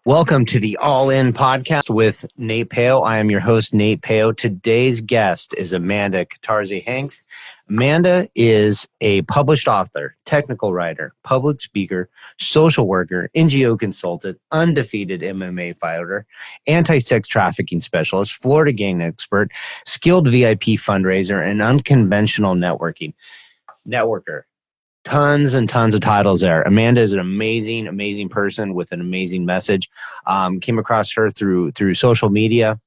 Welcome to the All In podcast with Nate Peo. I am your host, Nate Peo. Today's guest is Amanda Catarzi Hanks. Amanda is a published author, technical writer, public speaker, social worker, NGO consultant, undefeated MMA fighter, anti-sex trafficking specialist, Florida gang expert, skilled VIP fundraiser, and unconventional networker. Tons and tons of titles there. Amanda is an amazing, amazing person with an amazing message. Came across her through social media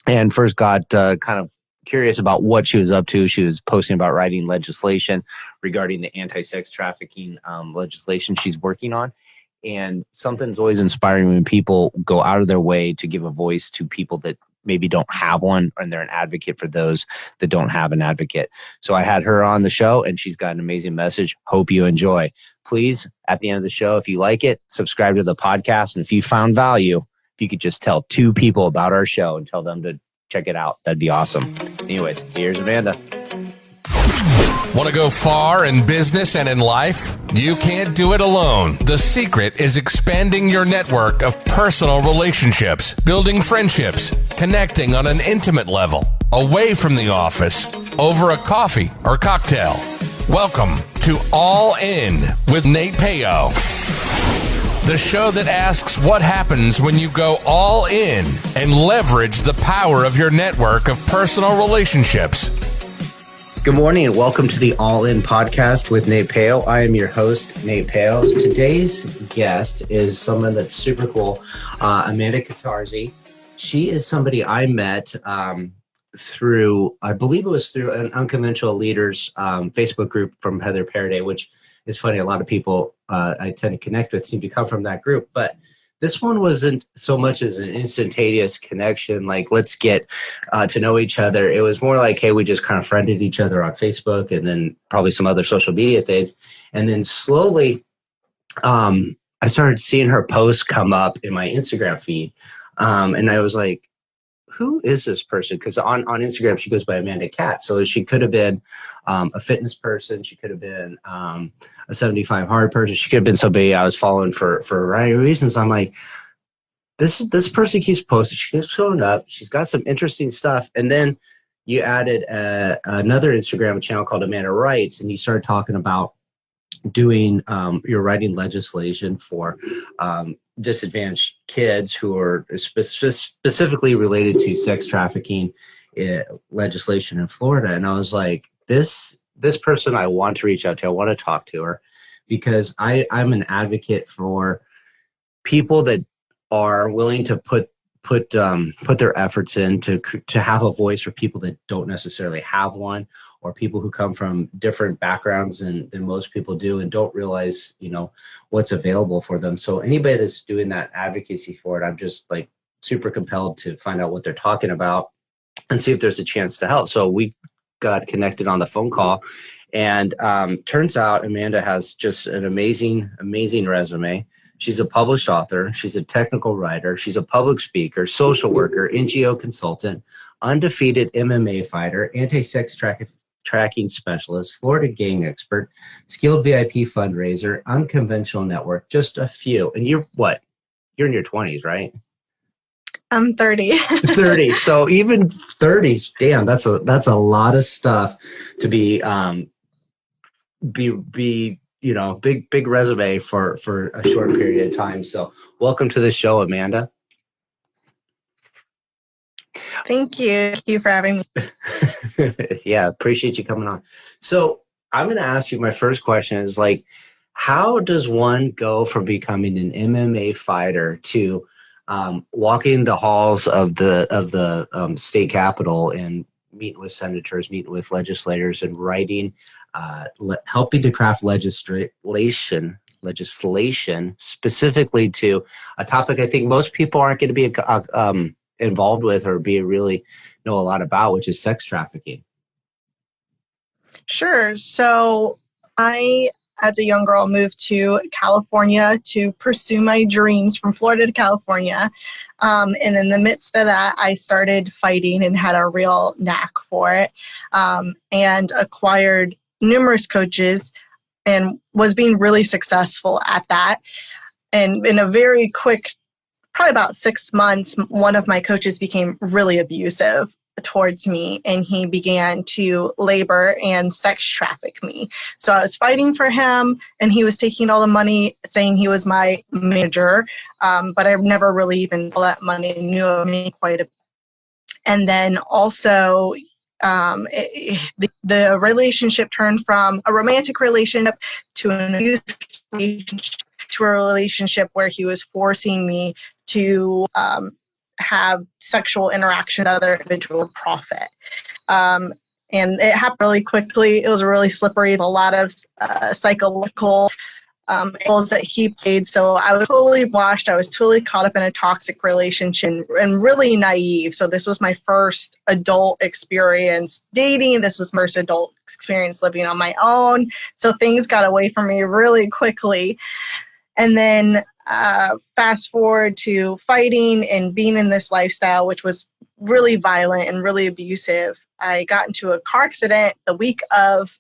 and first got kind of curious about what she was up to. She was posting about writing legislation regarding the anti-sex trafficking legislation she's working on. And something's always inspiring when people go out of their way to give a voice to people that maybe don't have one, and they're an advocate for those that don't have an advocate. So I had her on the show, and she's got an amazing message. Hope you enjoy. Please, at the end of the show, if you like it, subscribe to the podcast. And if you found value, if you could just tell 2 people about our show and tell them to check it out, that'd be awesome. Anyways, here's Amanda. Want to go far in business and in life? You can't do it alone. The secret is expanding your network of personal relationships, building friendships, connecting on an intimate level, away from the office, over a coffee or cocktail. Welcome to All In with Nate Peo, the show that asks what happens when you go all in and leverage the power of your network of personal relationships. Good morning and welcome to the All In podcast with Nate Peo. I am your host, Nate Peo. Today's guest is someone that's super cool, Amanda Catarzi. She is somebody I met through, I believe it was through an Unconventional Leaders Facebook group from Heather Paraday, which is funny. A lot of people I tend to connect with seem to come from that group, but this one wasn't so much as an instantaneous connection, like let's get to know each other. It was more like, hey, we just kind of friended each other on Facebook and then probably some other social media things. And then slowly I started seeing her posts come up in my Instagram feed. And I was like, who is this person? Because on Instagram, she goes by Amanda Cat. So she could have been a fitness person. She could have been a 75 hard person. She could have been somebody I was following for a variety of reasons. I'm like, this person keeps posting. She keeps showing up. She's got some interesting stuff. And then you added another Instagram channel called Amanda Writes, and you started talking about doing you're writing legislation for disadvantaged kids who are specifically related to sex trafficking legislation in Florida. And I was like, this person I want to reach out to. I want to talk to her because I'm an advocate for people that are willing to put their efforts in to have a voice for people that don't necessarily have one, or people who come from different backgrounds than most people do and don't realize, what's available for them. So anybody that's doing that advocacy for it, I'm just like super compelled to find out what they're talking about and see if there's a chance to help. So we got connected on the phone call, and turns out Amanda has just an amazing, amazing resume. She's a published author. She's a technical writer. She's a public speaker, social worker, NGO consultant, undefeated MMA fighter, anti-sex tracking specialist, Florida gang expert, skilled VIP fundraiser, unconventional network, just a few. And you're what? You're in your 20s, right? I'm 30. 30. So even 30s, damn, that's a lot of stuff to be big resume for a short period of time. So welcome to the show, Amanda. Thank you. Thank you for having me. Yeah, appreciate you coming on. So I'm going to ask you, my first question is like, how does one go from becoming an MMA fighter to walking the halls of the state capitol and meeting with senators, meeting with legislators, and writing, helping to craft legislation specifically to a topic I think most people aren't going to be involved with or really know a lot about, which is sex trafficking? Sure. So I, as a young girl, moved to California to pursue my dreams from Florida to California. And in the midst of that, I started fighting and had a real knack for it, and acquired numerous coaches and was being really successful at that. And in a very quick probably about 6 months, one of my coaches became really abusive towards me, and he began to labor and sex traffic me. So I was fighting for him, and he was taking all the money, saying he was my manager, but I never really even all that money, knew of me quite a bit. And then also the relationship turned from a romantic relationship to an abusive relationship to a relationship where he was forcing me to have sexual interaction with other individual profit. And it happened really quickly. It was really slippery, a lot of psychological roles that he played. So I was totally washed. I was totally caught up in a toxic relationship and really naive. So this was my first adult experience dating. This was my first adult experience living on my own. So things got away from me really quickly. And then fast forward to fighting and being in this lifestyle, which was really violent and really abusive. I got into a car accident the week of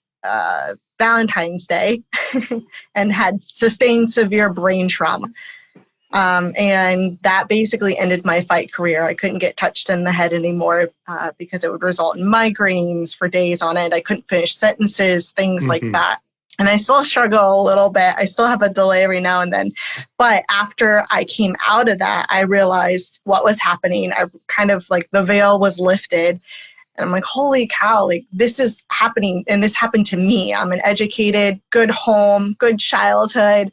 Valentine's Day and had sustained severe brain trauma. And that basically ended my fight career. I couldn't get touched in the head anymore because it would result in migraines for days on end. I couldn't finish sentences, things like that. And I still struggle a little bit. I still have a delay every now and then. But after I came out of that, I realized what was happening. I kind of like the veil was lifted. And I'm like, holy cow, like this is happening. And this happened to me. I'm an educated, good home, good childhood,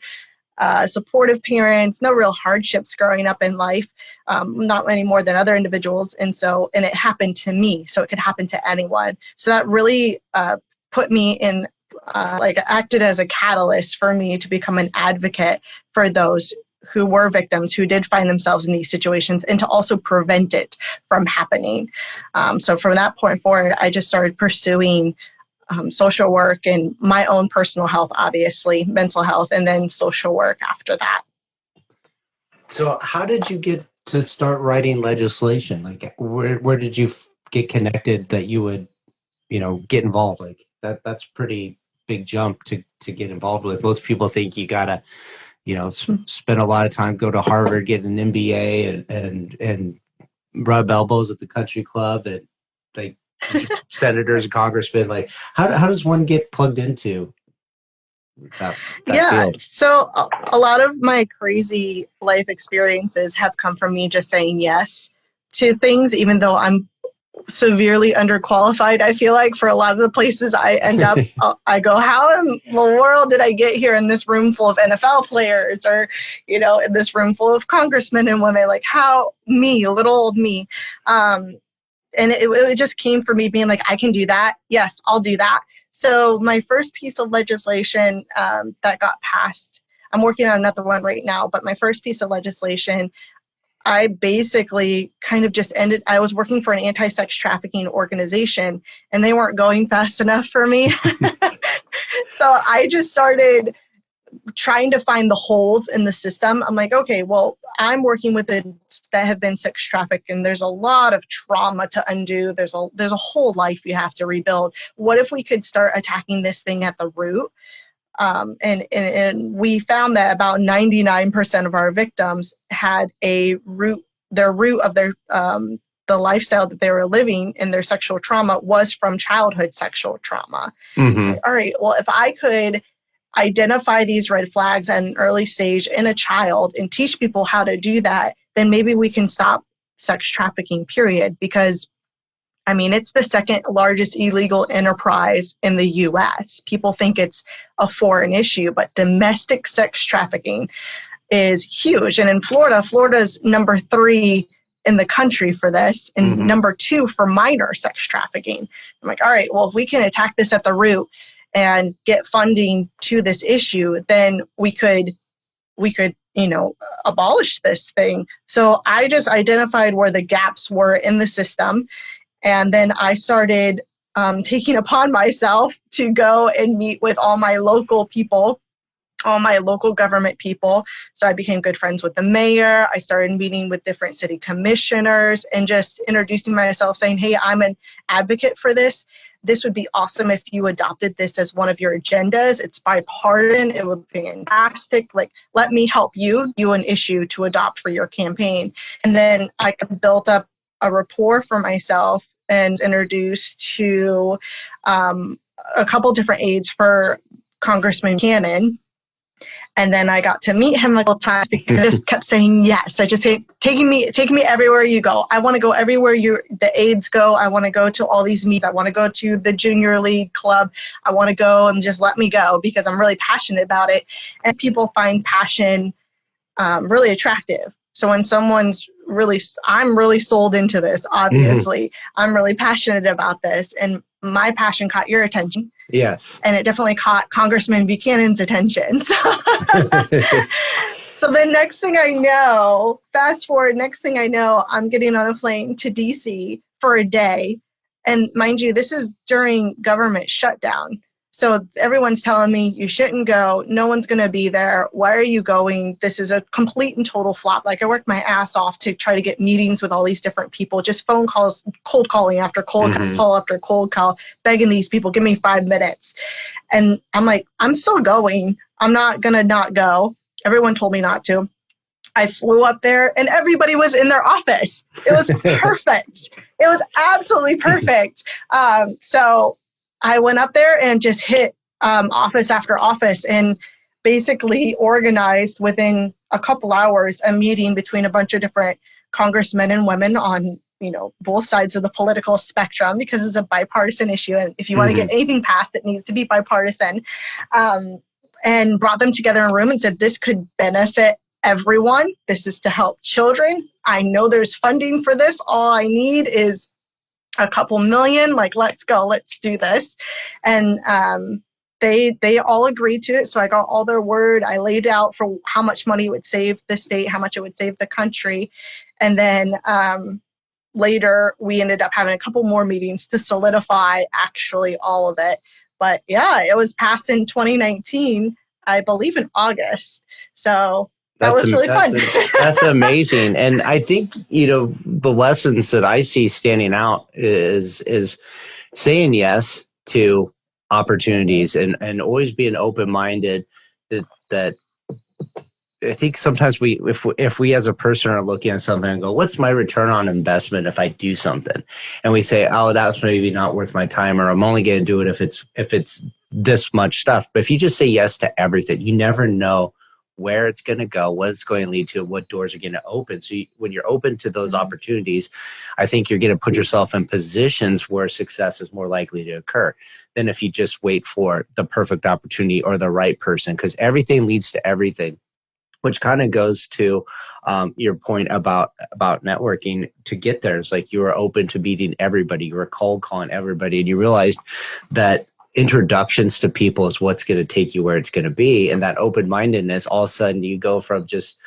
supportive parents, no real hardships growing up in life, not any more than other individuals. And it happened to me. So it could happen to anyone. So that really put me in, acted as a catalyst for me to become an advocate for those who were victims, who did find themselves in these situations, and to also prevent it from happening. So from that point forward, I just started pursuing social work and my own personal health, obviously, mental health, and then social work after that. So how did you get to start writing legislation? Like, where did you get connected that you would, get involved? Like that's pretty big jump to get involved with. Most people think you gotta, spend a lot of time, go to Harvard, get an MBA, and rub elbows at the country club, and like senators and congressmen. Like, how does one get plugged into that field? So a lot of my crazy life experiences have come from me just saying yes to things, even though I'm severely underqualified. I feel like for a lot of the places I end up, I go, how in the world did I get here in this room full of NFL players, or, in this room full of congressmen and women? Like, how me, little old me. And it just came from me being like, I can do that. Yes, I'll do that. So my first piece of legislation that got passed, I'm working on another one right now, but my first piece of legislation, I basically kind of just ended. I was working for an anti-sex trafficking organization, and they weren't going fast enough for me. So I just started trying to find the holes in the system. I'm like, okay, well, I'm working with adults that have been sex trafficked, and there's a lot of trauma to undo. There's a whole life you have to rebuild. What if we could start attacking this thing at the root? And we found that about 99% of our victims had their root of their the lifestyle that they were living in their sexual trauma was from childhood sexual trauma. Mm-hmm. All right, well, if I could identify these red flags at an early stage in a child and teach people how to do that, then maybe we can stop sex trafficking, period. Because it's the second largest illegal enterprise in the U.S. People think it's a foreign issue, but domestic sex trafficking is huge. And in Florida's number 3 in the country for this, and number 2 for minor sex trafficking. I'm like, all right, well, if we can attack this at the root and get funding to this issue, then we could abolish this thing. So I just identified where the gaps were in the system. And then I started taking upon myself to go and meet with all my local people, all my local government people. So I became good friends with the mayor. I started meeting with different city commissioners and just introducing myself, saying, hey, I'm an advocate for this. this would be awesome if you adopted this as one of your agendas. It's bipartisan. It would be fantastic. Like, let me help you an issue to adopt for your campaign. And then I built up a rapport for myself and introduced to a couple different aides for Congressman Cannon. And then I got to meet him a couple times because I just kept saying yes. I just say, taking me everywhere you go. I want to go everywhere the aides go. I want to go to all these meets. I want to go to the junior league club. I want to go and just let me go because I'm really passionate about it. And people find passion really attractive. So when I'm really sold into this, obviously. I'm really passionate about this. And my passion caught your attention. Yes. And it definitely caught Congressman Buchanan's attention. So the next thing I know, fast forward, I'm getting on a plane to DC for a day. And mind you, this is during government shutdown. So everyone's telling me you shouldn't go. No one's going to be there. Why are you going? This is a complete and total flop. Like, I worked my ass off to try to get meetings with all these different people, just phone calls, cold calling after cold call after cold call, begging these people, give me 5 minutes. And I'm like, I'm still going. I'm not going to not go. Everyone told me not to. I flew up there and everybody was in their office. It was perfect. It was absolutely perfect. So I went up there and just hit office after office and basically organized within a couple hours a meeting between a bunch of different congressmen and women on, both sides of the political spectrum, because it's a bipartisan issue. And if you want to get anything passed, it needs to be bipartisan. And brought them together in a room and said, this could benefit everyone. This is to help children. I know there's funding for this. All I need is a couple million, like, let's go, let's do this. And they all agreed to it. So I got all their word. I laid out for how much money it would save the state, how much it would save the country. And then later we ended up having a couple more meetings to solidify actually all of it. But yeah, it was passed in 2019, I believe in August. So that was really fun. That's amazing. And I think, the lessons that I see standing out is saying yes to opportunities and always being open-minded. That I think sometimes if we as a person are looking at something and go, what's my return on investment if I do something? And we say, oh, that's maybe not worth my time, or I'm only going to do it if it's this much stuff. But if you just say yes to everything, you never know where it's going to go, what it's going to lead to, what doors are going to open. So when you're open to those opportunities, I think you're going to put yourself in positions where success is more likely to occur than if you just wait for the perfect opportunity or the right person, because everything leads to everything, which kind of goes to your point about networking to get there. It's like you were open to meeting everybody, you were cold calling everybody, and you realized that introductions to people is what's going to take you where it's going to be. And that open-mindedness, all of a sudden you go from just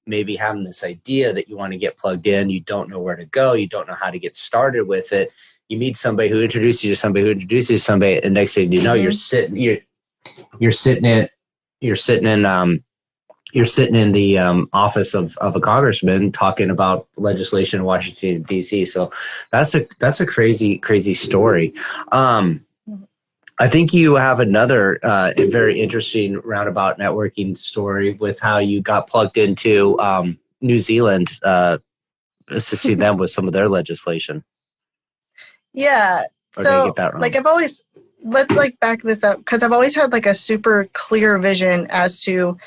maybe having this idea that you want to get plugged in, you don't know where to go, you don't know how to get started with it. You meet somebody who introduces you to somebody who introduces you to somebody, and next thing you know, you're sitting in the office of a congressman talking about legislation in Washington, D.C. So that's a crazy story. I think you have another very interesting roundabout networking story with how you got plugged into New Zealand, assisting them with some of their legislation. Yeah. Or did I get that wrong? Let's back this up, because I've always had a super clear vision as to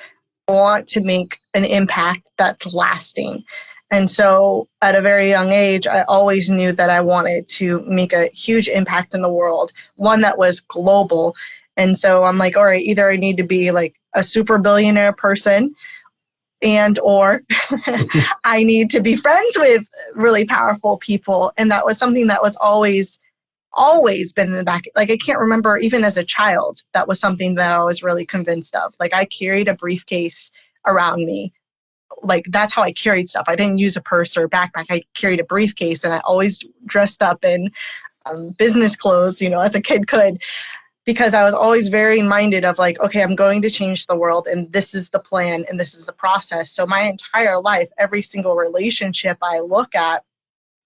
want to make an impact that's lasting. And so at a very young age, I always knew that I wanted to make a huge impact in the world, one that was global. And so I'm like, all right, either I need to be a super billionaire person or I need to be friends with really powerful people. And that was something that was always been in the back. I can't remember, even as a child, that was something that I was really convinced of. I carried a briefcase around me. That's how I carried stuff. I didn't use a purse or a backpack. I carried a briefcase, and I always dressed up in business clothes, as a kid could, because I was always very minded of okay, I'm going to change the world, and this is the plan, and this is the process. So my entire life, every single relationship I look at,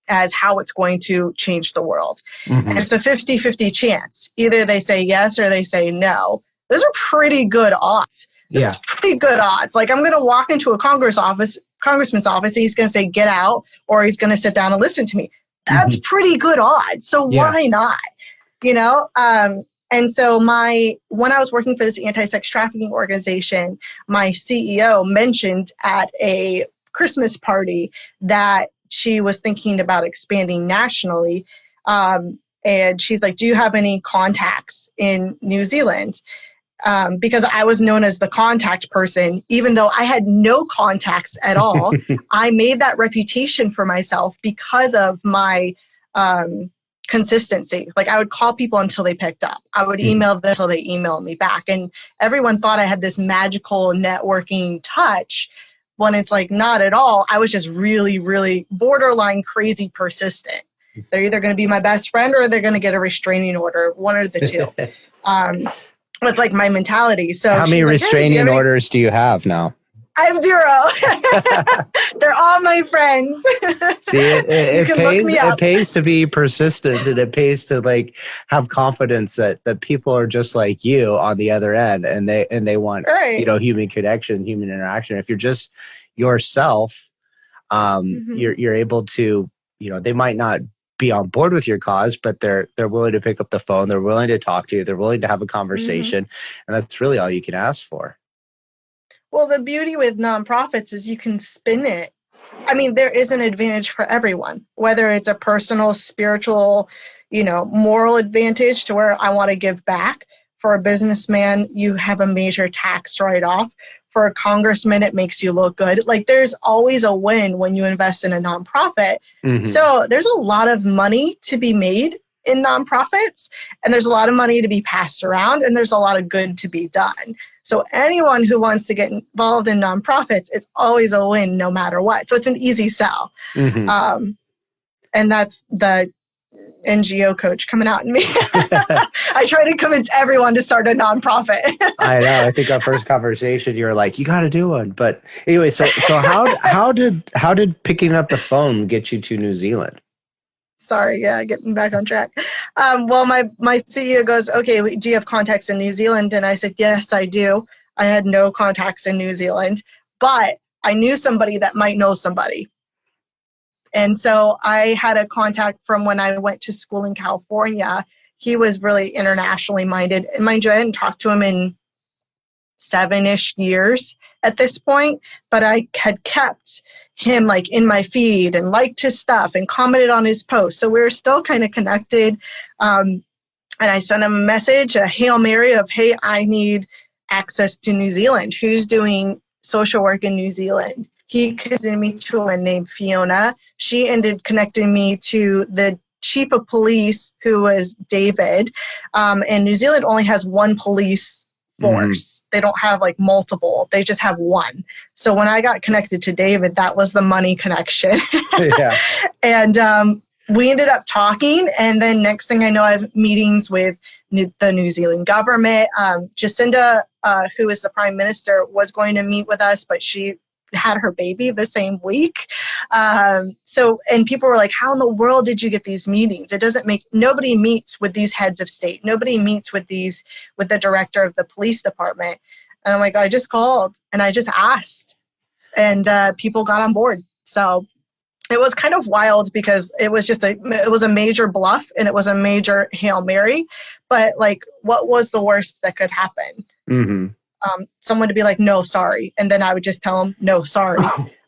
as how it's going to change the world. Mm-hmm. And it's a 50-50 chance. Either they say yes or they say no. Those are pretty good odds. Yeah. It's pretty good odds. Like, I'm going to walk into a congressman's office, and he's going to say, get out, or he's going to sit down and listen to me. That's pretty good odds. So why not? You know? And so when I was working for this anti-sex trafficking organization, my CEO mentioned at a Christmas party that she was thinking about expanding nationally. And she's like, do you have any contacts in New Zealand? Because I was known as the contact person, even though I had no contacts at all. I made that reputation for myself because of my consistency. Like, I would call people until they picked up. I would email them until they emailed me back. And everyone thought I had this magical networking touch, when it's like, not at all. I was just really, really borderline crazy persistent. They're either going to be my best friend or they're going to get a restraining order, one or the two. That's like my mentality. So how many restraining orders do you have now? I have 0. They're all my friends. See, it pays to be persistent, and it pays to like have confidence that people are just like you on the other end, and they want human connection, human interaction. If you're just yourself, you're able to, they might not be on board with your cause, but they're willing to pick up the phone, they're willing to talk to you, they're willing to have a conversation, and that's really all you can ask for. Well, the beauty with nonprofits is you can spin it. I mean, there is an advantage for everyone, whether it's a personal, spiritual, moral advantage to where I want to give back. For a businessman, you have a major tax write-off. For a congressman, it makes you look good. Like, there's always a win when you invest in a nonprofit. So there's a lot of money to be made in nonprofits, and there's a lot of money to be passed around, and there's a lot of good to be done. So anyone who wants to get involved in nonprofits, it's always a win no matter what. So it's an easy sell. And that's the NGO coach coming out in me. I try to convince everyone to start a nonprofit. I know. I think our first conversation, you were like, you got to do one. But anyway, so how did picking up the phone get you to New Zealand? Sorry, getting back on track. Well, my CEO goes, okay, do you have contacts in New Zealand? And I said, yes, I do. I had no contacts in New Zealand, but I knew somebody that might know somebody. And so I had a contact from when I went to school in California. He was really internationally minded. And mind you, I hadn't talked to him in 7-ish years at this point, but I had kept him like in my feed and liked his stuff and commented on his posts. So we were still kind of connected. And I sent him a message, a Hail Mary of, hey, I need access to New Zealand. Who's doing social work in New Zealand? He connected me to a woman named Fiona. She ended connecting me to the chief of police, who was David. And New Zealand only has one police force. They don't have like multiple. They just have one. So when I got connected to David, that was the money connection. And we ended up talking. And then next thing I know, I have meetings with the New Zealand government. Jacinda, who is the prime minister, was going to meet with us, but she had her baby the same week. And people were like, how in the world did you get these meetings? Nobody meets with these heads of state. Nobody meets with the director of the police department. And I'm like, I just called and I just asked, and people got on board. So it was kind of wild because it was a major bluff and it was a major Hail Mary, but like, what was the worst that could happen? Someone to be like, no, sorry. And then I would just tell them, no, sorry.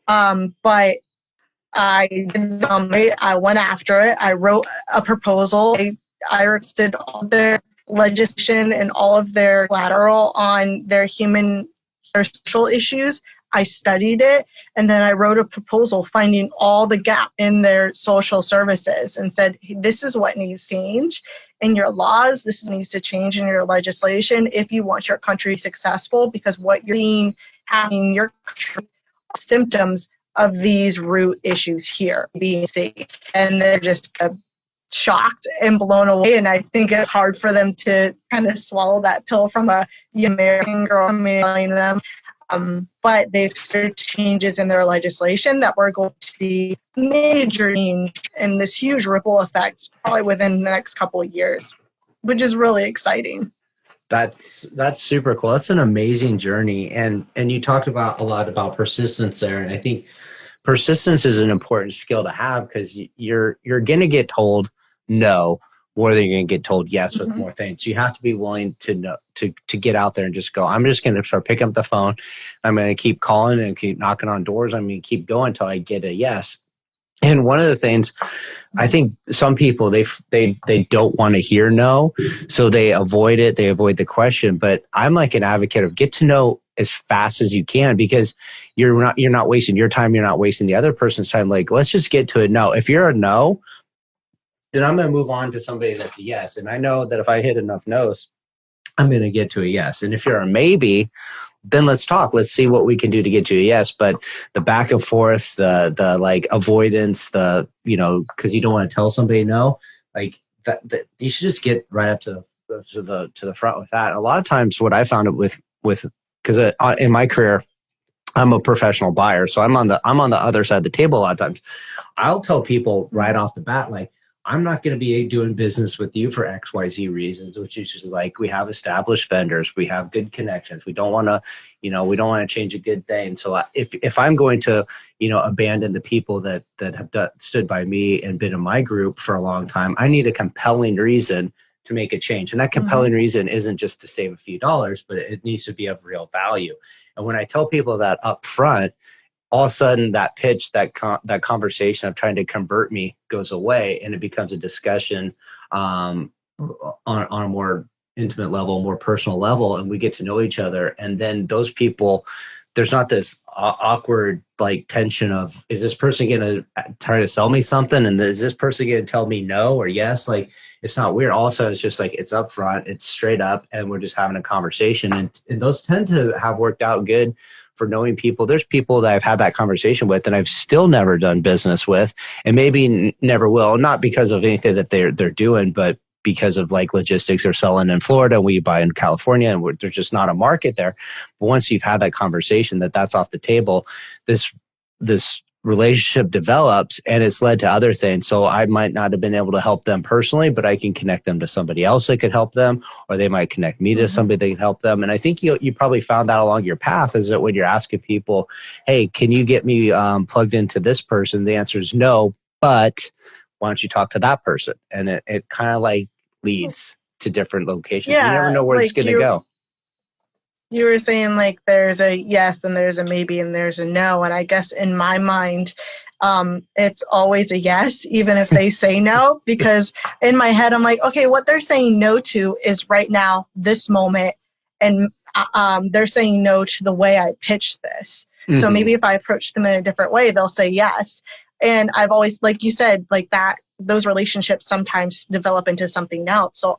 But I went after it. I wrote a proposal. I listed all their legislation and all of their collateral on their social issues. I studied it, and then I wrote a proposal finding all the gap in their social services and said, this is what needs to change in your laws. This needs to change in your legislation if you want your country successful, because what you're seeing happening in your country are symptoms of these root issues here being seen. And they're just shocked and blown away. And I think it's hard for them to kind of swallow that pill from a American girl mailing them. But they've started changes in their legislation that we're going to see major change and this huge ripple effect probably within the next couple of years, which is really exciting. That's super cool. That's an amazing journey. And you talked about a lot about persistence there. And I think persistence is an important skill to have, because you're going to get told no more than you're going to get told yes with more things. You have to be willing to know, to get out there and just go, I'm just going to start picking up the phone. I'm going to keep calling and keep knocking on doors. I'm going to keep going until I get a yes. And one of the things, I think some people, they don't want to hear no, so they avoid it. They avoid the question. But I'm like an advocate of get to know as fast as you can, because you're not wasting your time. You're not wasting the other person's time. Like, let's just get to a no. If you're a no, then I'm going to move on to somebody that's a yes. And I know that if I hit enough no's, I'm going to get to a yes. And if you're a maybe, then let's talk. Let's see what we can do to get you a yes. But the back and forth, the like avoidance, because you don't want to tell somebody no, like that you should just get right up to the front with that. A lot of times, what I found it with because in my career, I'm a professional buyer, so I'm on the other side of the table a lot of times. I'll tell people right off the bat, like, I'm not going to be doing business with you for XYZ reasons, which is just like, we have established vendors, we have good connections. We don't want to, change a good thing. So if I'm going to, abandon the people that have stood by me and been in my group for a long time, I need a compelling reason to make a change. And that compelling reason isn't just to save a few dollars, but it needs to be of real value. And when I tell people that up front, all of a sudden that pitch, that conversation of trying to convert me goes away, and it becomes a discussion on a more intimate level, more personal level, and we get to know each other. And then those people, there's not this awkward like tension of, is this person going to try to sell me something? And is this person going to tell me no or yes? Like, it's not weird. All of a sudden, it's just like, it's up front, it's straight up, and we're just having a conversation. And those tend to have worked out good for knowing people. There's people that I've had that conversation with and I've still never done business with, and maybe never will, not because of anything that they're doing, but because of like logistics or selling in Florida, we buy in California, and there's just not a market there. But once you've had that conversation, that's off the table, this relationship develops, and it's led to other things. So I might not have been able to help them personally, but I can connect them to somebody else that could help them, or they might connect me to somebody that can help them. And I think you probably found that along your path, is that when you're asking people, hey, can you get me plugged into this person? The answer is no, but why don't you talk to that person? And it kind of like leads to different locations. You never know where it's going to go. You were saying like there's a yes and there's a maybe and there's a no. And I guess in my mind, it's always a yes, even if they say no, because in my head, I'm like, okay, what they're saying no to is right now, this moment. And they're saying no to the way I pitched this. So maybe if I approach them in a different way, they'll say yes. And I've always, like you said, like that, those relationships sometimes develop into something else. So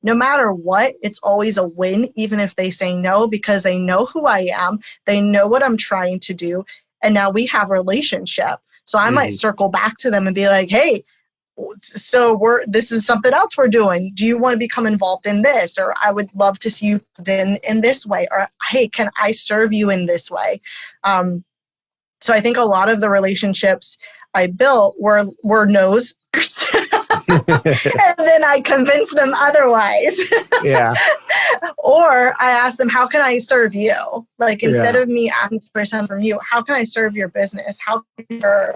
no matter what, it's always a win, even if they say no, because they know who I am. They know what I'm trying to do. And now we have a relationship. So I might circle back to them and be like, hey, so this is something else we're doing. Do you want to become involved in this? Or I would love to see you in this way. Or, hey, can I serve you in this way? So I think a lot of the relationships I built were no's. And then I convinced them otherwise. Yeah. Or I asked them, how can I serve you? Like, instead of me asking for something from you, how can I serve your business? How can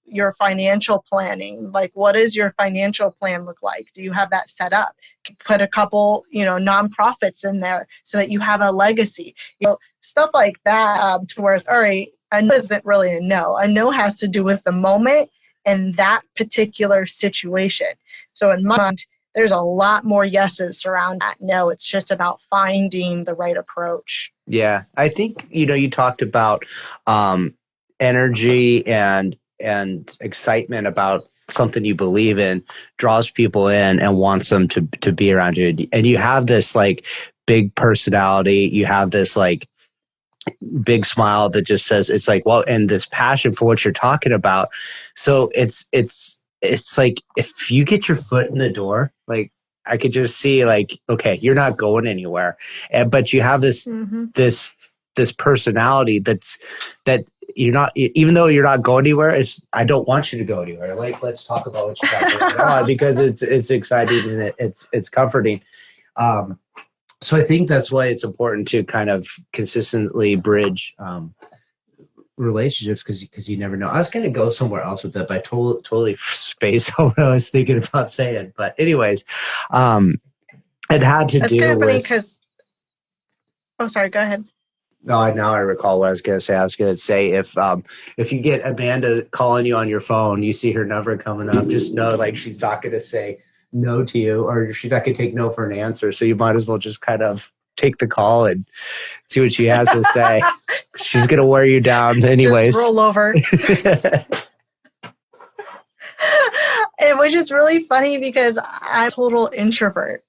your financial planning? Like, what does your financial plan look like? Do you have that set up? Put a couple, nonprofits in there so that you have a legacy, stuff like that, to where it's, all right, a no isn't really a no. A no has to do with the moment and that particular situation. So in my mind, there's a lot more yeses around that no. It's just about finding the right approach. Yeah, I think, you talked about energy and excitement about something you believe in draws people in and wants them to be around you. And you have this like big personality. You have this like big smile that just says, it's like, well, and this passion for what you're talking about. So it's like, if you get your foot in the door, like I could just see like, okay, you're not going anywhere. But you have this this personality that you're not, even though you're not going anywhere, I don't want you to go anywhere. Like, let's talk about what you got going on, because it's exciting and it's comforting. So I think that's why it's important to kind of consistently bridge relationships, because you never know. I was going to go somewhere else with that, but I totally spaced on what I was thinking about saying. But anyways, it had to That's do kind of funny with. because. Oh, sorry. Go ahead. No, now I recall what I was going to say. I was going to say if you get Amanda calling you on your phone, you see her number coming up, just know like she's not going to say no to you, or she's not going to take no for an answer. So you might as well just kind of take the call and see what she has to say. She's going to wear you down anyways. Just roll over. It was just really funny because I'm a total introvert,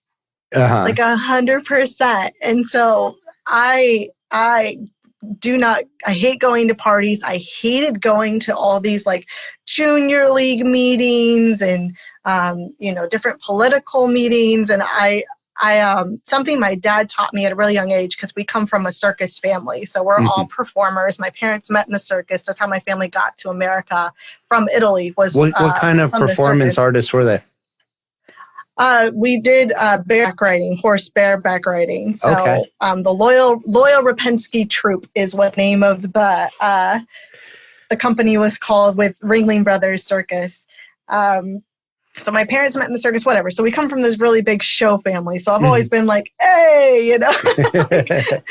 like 100%. And so I hate going to parties. I hated going to all these like junior league meetings and, different political meetings. And I something my dad taught me at a really young age, because we come from a circus family. So we're all performers. My parents met in the circus. That's how my family got to America from Italy. What kind of performance artists were they? We did bareback riding, horseback riding. So okay. The Loyal Rapensky Troupe is what the name of the company was called, with Ringling Brothers Circus. So my parents met in the circus, whatever. So we come from this really big show family. So I've always been like, hey, like,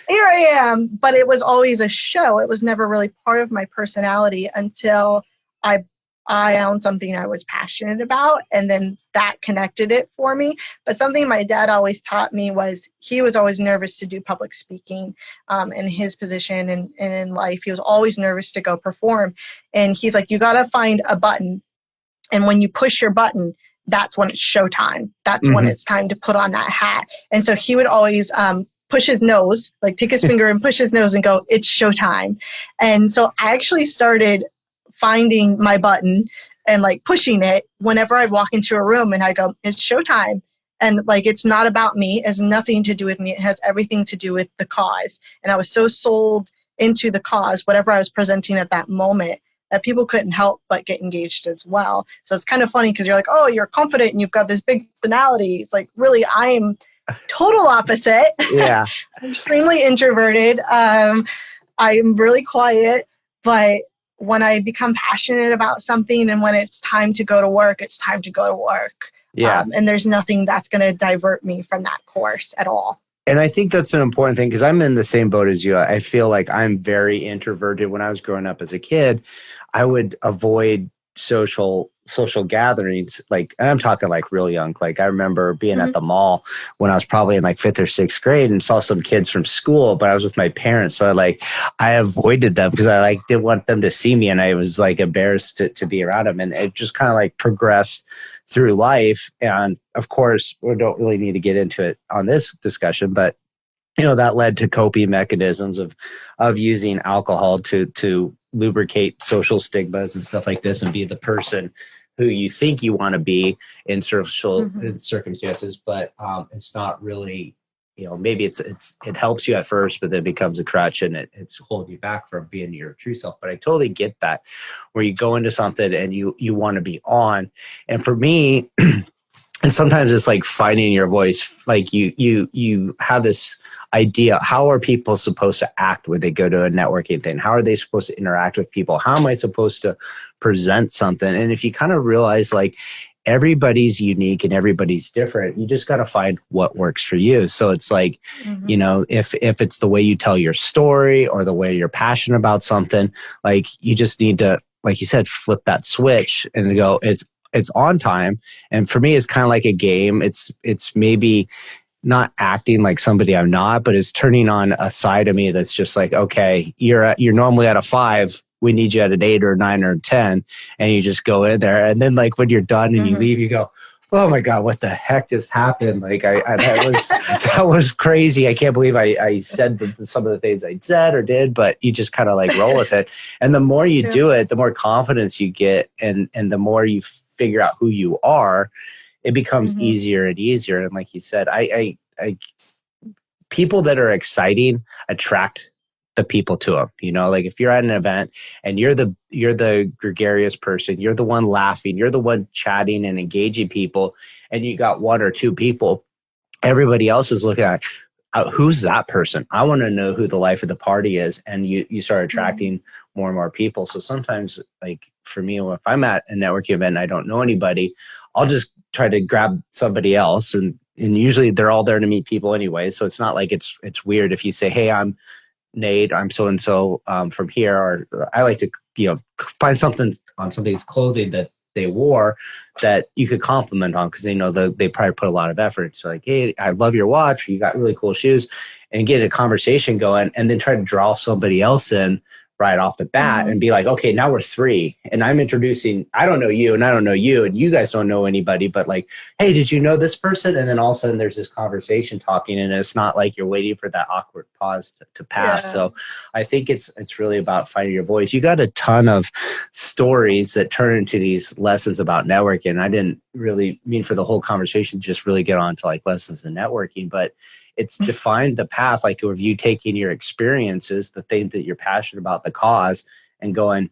here I am. But it was always a show. It was never really part of my personality until I found something I was passionate about, and then that connected it for me. But something my dad always taught me was he was always nervous to do public speaking in his position and in life. He was always nervous to go perform. And he's like, you got to find a button. And when you push your button, that's when it's showtime. That's when it's time to put on that hat. And so he would always push his nose, like take his finger and push his nose and go, it's showtime. And so I actually started finding my button and like pushing it whenever I'd walk into a room and I go, it's showtime. And like, it's not about me. It has nothing to do with me. It has everything to do with the cause. And I was so sold into the cause, whatever I was presenting at that moment, that people couldn't help but get engaged as well. So it's kind of funny because you're like, oh, you're confident and you've got this big personality. It's like, really, I'm total opposite. Yeah. I'm extremely introverted. I'm really quiet, but when I become passionate about something and when it's time to go to work, it's time to go to work. Yeah. And there's nothing that's going to divert me from that course at all. And I think that's an important thing, because I'm in the same boat as you. I feel like I'm very introverted. When I was growing up as a kid, I would avoid social gatherings. Like, and I'm talking like real young. Like, I remember being at the mall when I was probably in like 5th or 6th grade and saw some kids from school, but I was with my parents. So I avoided them because I like didn't want them to see me. And I was like embarrassed to be around them. And it just kind of like progressed through life. And of course, we don't really need to get into it on this discussion, but that led to coping mechanisms of using alcohol to lubricate social stigmas and stuff like this, and be the person who you think you want to be in social circumstances, but it's not really, maybe it helps you at first, but then becomes a crutch and it's holding you back from being your true self. But I totally get that, where you go into something and you want to be on. And for me, and sometimes it's like finding your voice. Like you have this idea, how are people supposed to act when they go to a networking thing? How are they supposed to interact with people? How am I supposed to present something? And if you kind of realize like everybody's unique and everybody's different, you just got to find what works for you. So it's like, if it's the way you tell your story or the way you're passionate about something, like you just need to, like you said, flip that switch and go, it's on time. And for me, it's kind of like a game. It's maybe not acting like somebody I'm not, but it's turning on a side of me that's just like, okay, you're normally at a 5. We need you at an 8 or 9 or 10. And you just go in there. And then like when you're done and you leave, you go, oh my God, what the heck just happened? Like that was crazy. I can't believe I said some of the things I said or did, but you just kind of like roll with it. And the more you do it, the more confidence you get. And the more you figure out who you are, it becomes easier and easier. And like you said, I people that are exciting attract the people to them. You know, like if you're at an event and you're the gregarious person, you're the one laughing, you're the one chatting and engaging people, and you got one or two people, everybody else is looking at who's that person? I want to know who the life of the party is. And you start attracting more and more people. So sometimes, like for me, if I'm at a networking event and I don't know anybody, I'll just try to grab somebody else. And usually they're all there to meet people anyway. So it's not like it's weird if you say, hey, I'm Nate, I'm so-and-so from here. Or I like to, find something on somebody's clothing that they wore that you could compliment on, because they know that they probably put a lot of effort. So like, hey, I love your watch. You got really cool shoes, and get a conversation going, and then try to draw somebody else in right off the bat and be like, okay, now we're three. And I'm introducing, I don't know you and I don't know you and you guys don't know anybody, but like, hey, did you know this person? And then all of a sudden there's this conversation talking, and it's not like you're waiting for that awkward pause to pass. Yeah. So I think it's really about finding your voice. You got a ton of stories that turn into these lessons about networking. I didn't really mean for the whole conversation, just really get on to like lessons in networking, but it's defined the path, like of you taking your experiences, the thing that you're passionate about, the cause, and going,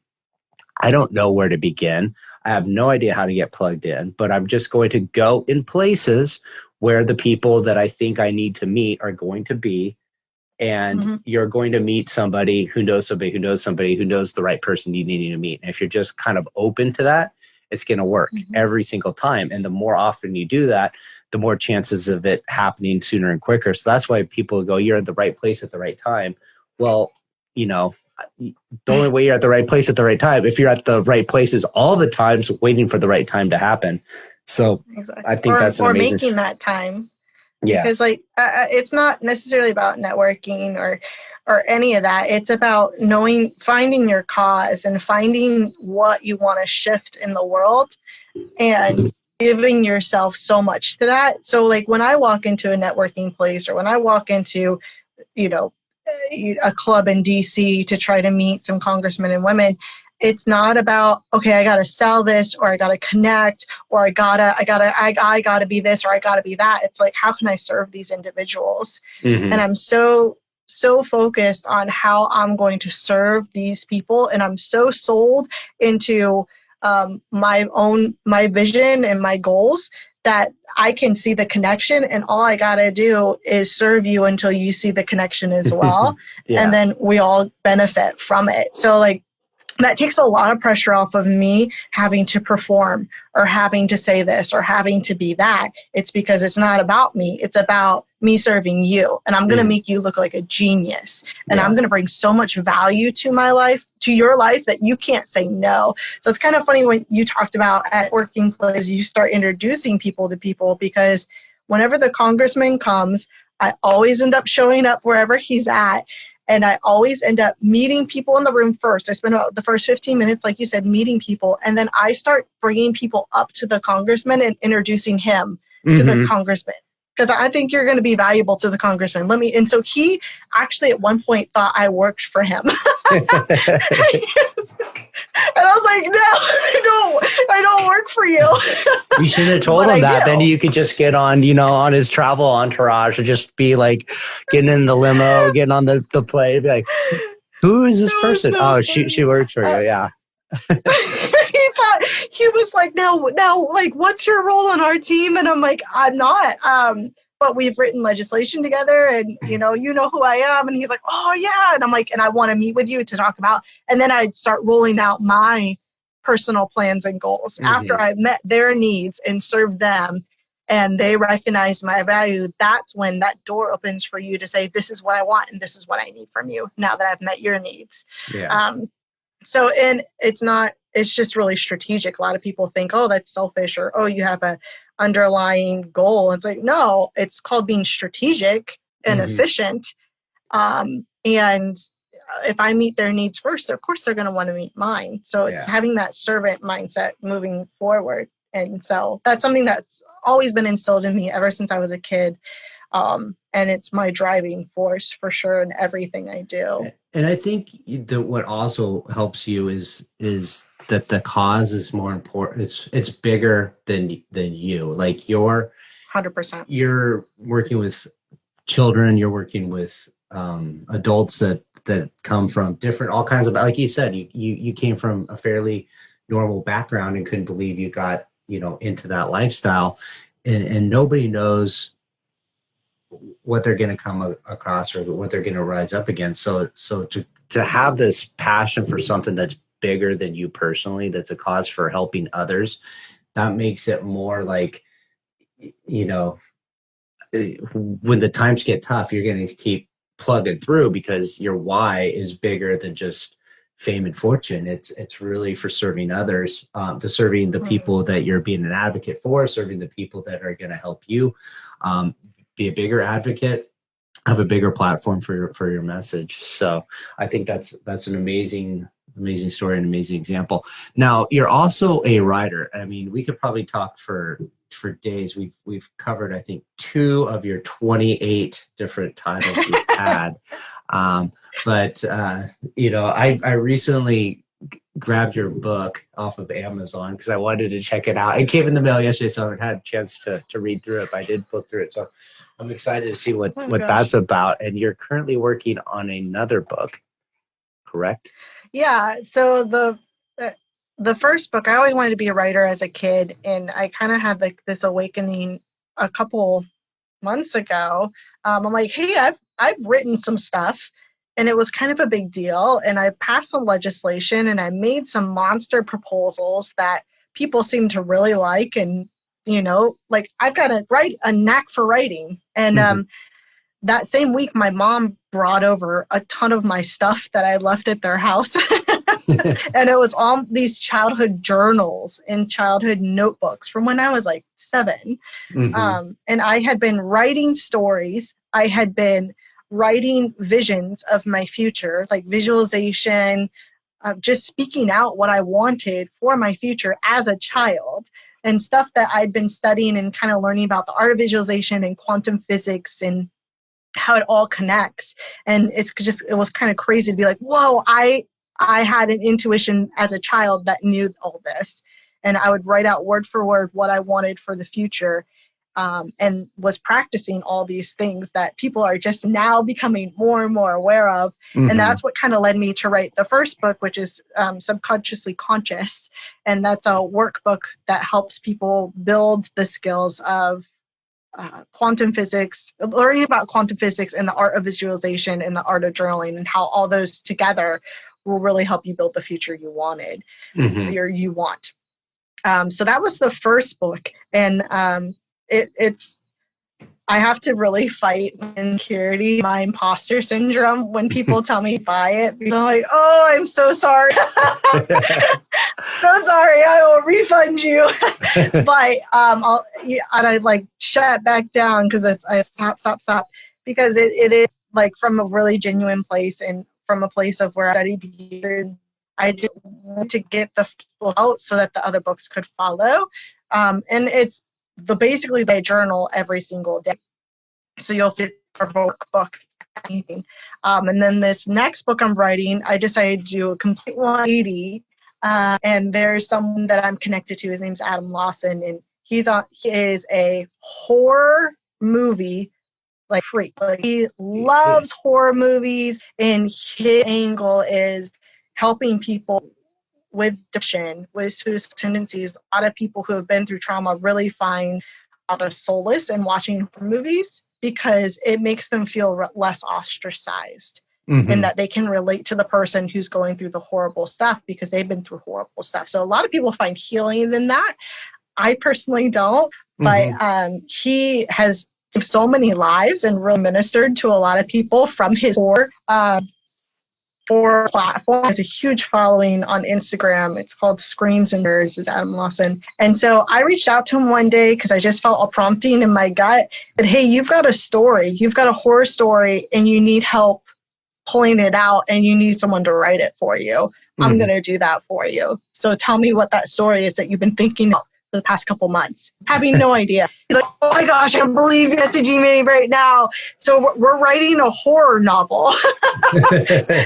I don't know where to begin. I have no idea how to get plugged in, but I'm just going to go in places where the people that I think I need to meet are going to be. And you're going to meet somebody who knows somebody who knows somebody who knows the right person you need to meet. And if you're just kind of open to that, it's going to work every single time. And the more often you do that, the more chances of it happening sooner and quicker. So that's why people go, you're at the right place at the right time. Well, the only way you're at the right place at the right time, if you're at the right places all the times, waiting for the right time to happen. So exactly. I think that's an amazing... making that time. Yes. Because it's not necessarily about networking or any of that. It's about finding your cause and finding what you want to shift in the world and giving yourself so much to that. So like when I walk into a networking place, or when I walk into, a club in DC to try to meet some congressmen and women, it's not about, okay, I got to sell this, or I got to connect, or I gotta be this, or I gotta be that. It's like, how can I serve these individuals? And I'm so focused on how I'm going to serve these people. And I'm so sold into my vision and my goals that I can see the connection, and all I got to do is serve you until you see the connection as well. Yeah. And then we all benefit from it. So like, that takes a lot of pressure off of me having to perform or having to say this or having to be that. It's because it's not about me. It's about me serving you. And I'm going to make you look like a genius. And I'm going to bring so much value to my life, to your life, that you can't say no. So it's kind of funny when you talked about at working place, you start introducing people to people, because whenever the congressman comes, I always end up showing up wherever he's at. And I always end up meeting people in the room first. I spend about the first 15 minutes, like you said, meeting people. And then I start bringing people up to the congressman and introducing him to the congressman, because I think you're going to be valuable to the congressman. And so he actually at one point thought I worked for him. And I was like, no, I don't work for you. You should have told him that. Then you could just get on, on his travel entourage, or just be like getting in the limo, getting on the plane, be like, who is this person? So she works for you. Yeah. He was like, now, like, what's your role on our team? And I'm like, I'm not. But we've written legislation together, and you know who I am. And he's like, oh yeah. And I'm like, and I want to meet with you to talk about. And then I'd start rolling out my personal plans and goals after I've met their needs and served them, and they recognize my value. That's when that door opens for you to say, this is what I want, and this is what I need from you now that I've met your needs. Yeah. So, and it's just really strategic. A lot of people think, oh, that's selfish, or, oh, you have a underlying goal. It's like, no, it's called being strategic and efficient. And if I meet their needs first, of course they're going to want to meet mine. So it's having that servant mindset moving forward. And so that's something that's always been instilled in me ever since I was a kid. And it's my driving force for sure in everything I do. And I think that what also helps you is that the cause is more important. It's bigger than you. Like 100%. You're working with children, you're working with adults that come from different, all kinds of, like you said, you came from a fairly normal background and couldn't believe you got, into that lifestyle, and nobody knows what they're going to come across or what they're going to rise up against. So to have this passion for something that's bigger than you personally, that's a cause for helping others, that makes it more like, when the times get tough, you're going to keep plugging through because your why is bigger than just fame and fortune. It's really for serving others, to serving the people that you're being an advocate for, serving the people that are going to help you be a bigger advocate, have a bigger platform for your message. So I think that's an amazing story, an amazing example. Now, you're also a writer. I mean, we could probably talk for days. We've covered, I think, 2 of your 28 different titles you've had. But I recently grabbed your book off of Amazon because I wanted to check it out. It came in the mail yesterday, so I haven't had a chance to read through it, but I did flip through it. So I'm excited to see what that's about. And you're currently working on another book, correct? Yeah. So the first book, I always wanted to be a writer as a kid, and I kind of had like this awakening a couple months ago. I'm like, hey, I've written some stuff, and it was kind of a big deal. And I passed some legislation, and I made some monster proposals that people seem to really like. And like I've got a knack for writing. And that same week, my mom brought over a ton of my stuff that I left at their house. And it was all these childhood journals and childhood notebooks from when I was like 7. And I had been writing stories. I had been writing visions of my future, like visualization, just speaking out what I wanted for my future as a child, and stuff that I'd been studying and kind of learning about the art of visualization and quantum physics and how it all connects. And it was kind of crazy to be like, whoa, I had an intuition as a child that knew all this. And I would write out word for word what I wanted for the future, and was practicing all these things that people are just now becoming more and more aware of. And that's what kind of led me to write the first book, which is Subconsciously Conscious. And that's a workbook that helps people build the skills of quantum physics, learning about quantum physics and the art of visualization and the art of journaling, and how all those together will really help you build the future you wanted, or you want. So that was the first book. And I have to really fight insecurity, my imposter syndrome, when people tell me buy it, because I'm like, oh, I'm so sorry. So sorry, I will refund you. But I like shut it back down because I stop, because it is like from a really genuine place, and from a place of where I studied behavior. I just want to get the full out so that the other books could follow. And it's basically they journal every single day. So you'll fit a workbook, anything. And then this next book I'm writing, I decided to do a complete 180. And there's someone that I'm connected to. His name's Adam Lawson, and he is a horror movie like freak. Like, he loves horror movies, and his angle is helping people with depression, with suicidal tendencies. A lot of people who have been through trauma really find a lot of solace in watching horror movies, because it makes them feel less ostracized, and that they can relate to the person who's going through the horrible stuff because they've been through horrible stuff. So a lot of people find healing in that. I personally don't, but he has saved so many lives and really ministered to a lot of people from his horror platform. Has a huge following on Instagram. It's called Screams and Mirrors, is Adam Lawson. And so I reached out to him one day because I just felt a prompting in my gut that, hey, you've got a story, you've got a horror story, and you need help pulling it out, and you need someone to write it for you. I'm going to do that for you. So tell me what that story is that you've been thinking of for the past couple months, having no idea. He's like, oh my gosh, I can't believe you're messaging me right now. So we're writing a horror novel.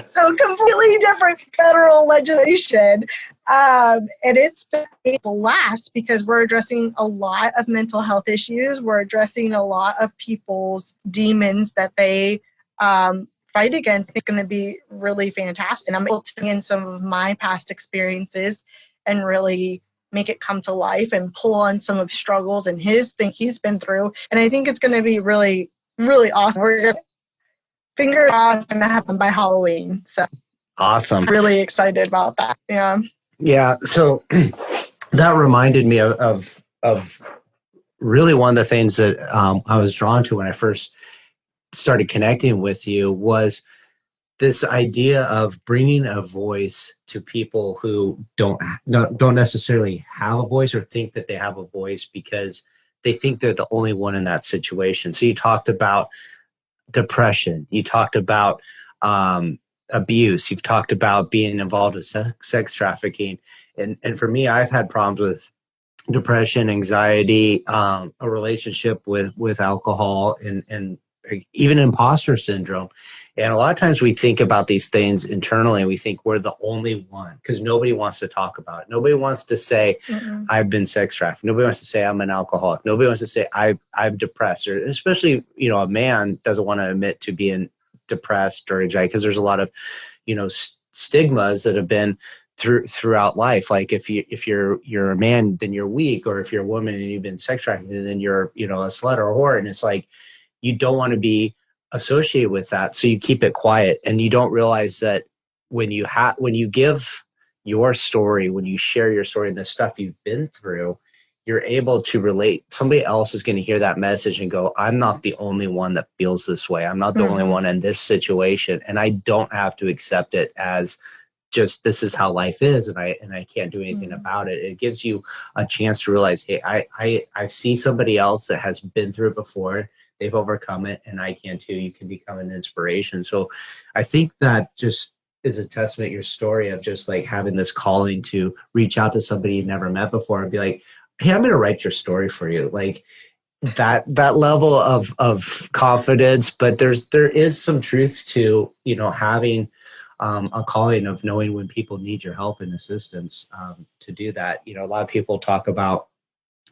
So completely different federal legislation. And it's been a blast because we're addressing a lot of mental health issues. We're addressing a lot of people's demons that they fight against. It's going to be really fantastic. I'm able to bring in some of my past experiences and really make it come to life and pull on some of his struggles and his thing he's been through. And I think it's going to be really, really awesome. We're going to fingers crossed going to happen by Halloween. So awesome. Really excited about that. Yeah. Yeah. So that reminded me of really one of the things that I was drawn to when I first started connecting with you was this idea of bringing a voice to people who don't necessarily have a voice or think that they have a voice because they think they're the only one in that situation. So you talked about depression, you talked about abuse, you've talked about being involved with sex trafficking. And for me, I've had problems with depression, anxiety, a relationship with alcohol, and even imposter syndrome. And a lot of times we think about these things internally and we think we're the only one because nobody wants to talk about it. Nobody wants to say, I've been sex trafficked. Nobody wants to say I'm an alcoholic. Nobody wants to say I'm depressed, or especially, a man doesn't want to admit to being depressed or anxiety because there's a lot of, stigmas that have been throughout life. Like if you're a man, then you're weak, or if you're a woman and you've been sex trafficked, then you're, a slut or a whore. And it's like, you don't want to be associated with that. So you keep it quiet, and you don't realize that when you give your story, when you share your story and the stuff you've been through, you're able to relate. Somebody else is going to hear that message and go, I'm not the only one that feels this way. I'm not the only one in this situation. And I don't have to accept it as just, this is how life is. And I can't do anything about it. It gives you a chance to realize, hey, I see somebody else that has been through it before. They've overcome it, and I can too. You can become an inspiration. So I think that just is a testament to your story of just like having this calling to reach out to somebody you've never met before and be like, hey, I'm going to write your story for you. Like that level of confidence, but there is some truth to, having a calling of knowing when people need your help and assistance to do that. A lot of people talk about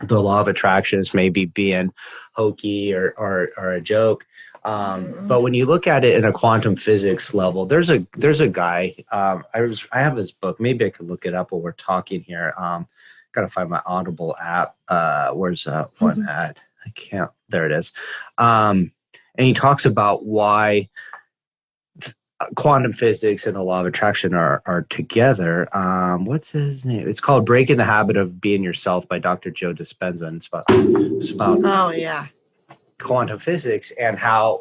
the law of attraction as maybe being hokey or a joke. But when you look at it in a quantum physics level, there's a guy, I have his book. Maybe I could look it up while we're talking here. Got to find my Audible app. Where's that one at? I can't, there it is. And he talks about why quantum physics and the law of attraction are together. What's his name? It's called Breaking the Habit of Being Yourself by Dr. Joe Dispenza. And it's about quantum physics and how,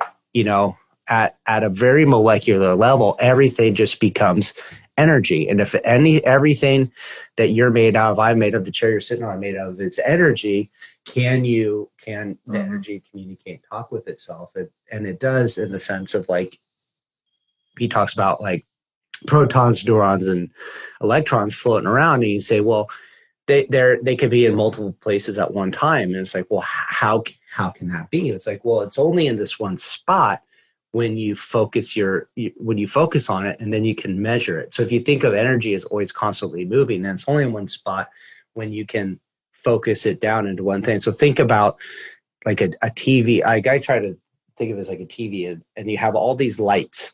at a very molecular level, everything just becomes energy. And if everything that you're made out of, I'm made of, the chair you're sitting on, I'm made out of, it's energy. Can the energy communicate, talk with itself? And it does, in the sense of like, he talks about like protons, neurons, and electrons floating around, and you say, well, they could be in multiple places at one time. And it's like, well, how can that be? It's like, well, it's only in this one spot when you focus on it, and then you can measure it. So if you think of energy as always constantly moving, and it's only in one spot when you can focus it down into one thing. So think about like a TV. I try to think of it as like a TV, and you have all these lights,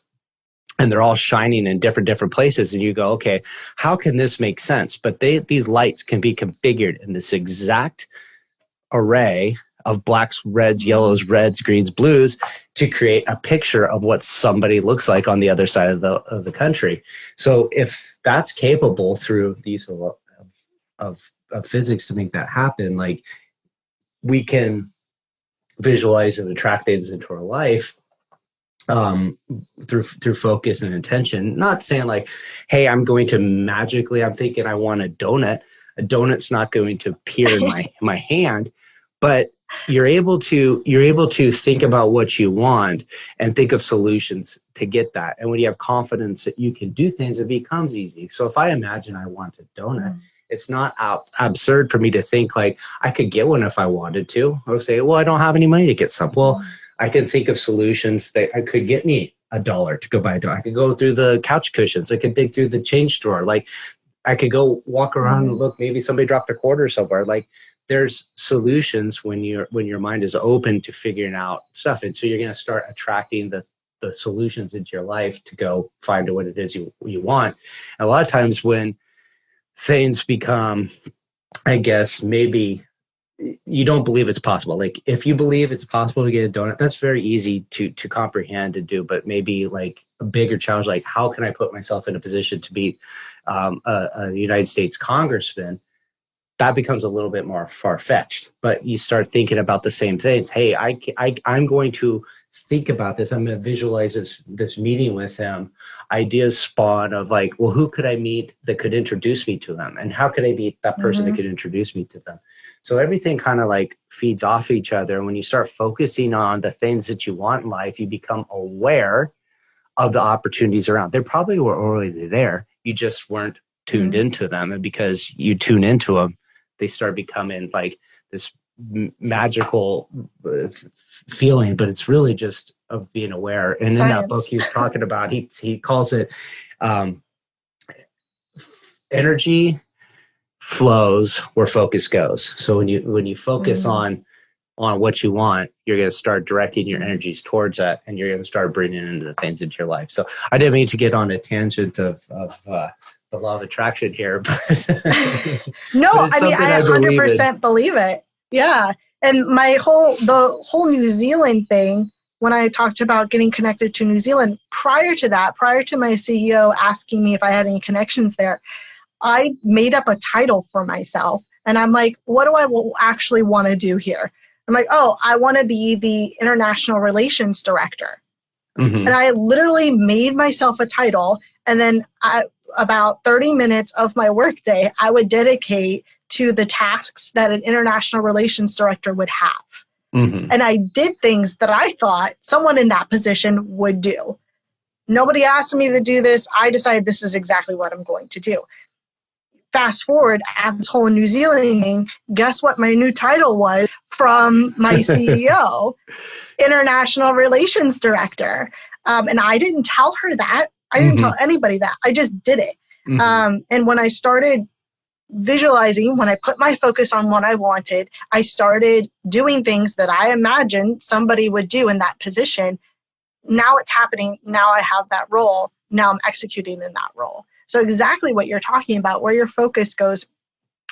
and they're all shining in different places. And you go, okay, how can this make sense? But these lights can be configured in this exact array of blacks, reds, yellows, reds, greens, blues to create a picture of what somebody looks like on the other side of the country. So if that's capable through the use of physics to make that happen, like we can visualize and attract things into our life through focus and intention. Not saying like, hey, I'm thinking I want a donut. A donut's not going to appear in my hand, but you're able to think about what you want and think of solutions to get that. And when you have confidence that you can do things, it becomes easy. So if I imagine I want a donut, it's not absurd for me to think like I could get one if I wanted to. I would say, well, I don't have any money to get some. Well, I can think of solutions that I could get me $1 to go buy a door. I could go through the couch cushions. I could dig through the change drawer. Like I could go walk around and look, maybe somebody dropped a quarter somewhere. Like there's solutions when your mind is open to figuring out stuff. And so you're going to start attracting the solutions into your life to go find what it is you want. And a lot of times when things become, I guess, maybe you don't believe it's possible. Like if you believe it's possible to get a donut, that's very easy to comprehend and do, but maybe like a bigger challenge, like how can I put myself in a position to be a United States congressman? That becomes a little bit more far-fetched, but you start thinking about the same things. Hey, I'm going to think about this. I'm going to visualize this meeting with him. Ideas spawn of like, well, who could I meet that could introduce me to him? And how could I meet that person that could introduce me to them? So everything kind of like feeds off each other. And when you start focusing on the things that you want in life, you become aware of the opportunities around. They probably were already there. You just weren't tuned into them. And because you tune into them, they start becoming like this magical feeling, but it's really just of being aware. And in that book he was talking about, he calls it energy flows where focus goes. So when you focus on what you want, you're going to start directing your energies towards that, and you're going to start bringing into the things into your life. So I didn't mean to get on a tangent of the law of attraction here. No, I mean, I 100% believe it. Yeah. And the whole New Zealand thing, when I talked about getting connected to New Zealand, prior to my CEO asking me if I had any connections there, I made up a title for myself. And I'm like, what do I actually want to do here? I'm like, oh, I want to be the international relations director. And I literally made myself a title. And then about 30 minutes of my workday, I would dedicate to the tasks that an international relations director would have. And I did things that I thought someone in that position would do. Nobody asked me to do this. I decided this is exactly what I'm going to do. Fast forward, after this whole New Zealand thing, guess what my new title was from my CEO? International Relations Director. And I didn't tell her that. I didn't tell anybody that. I just did it. And when I started visualizing, when I put my focus on what I wanted, I started doing things that I imagined somebody would do in that position. Now it's happening. Now I have that role. Now I'm executing in that role. So exactly what you're talking about, where your focus goes.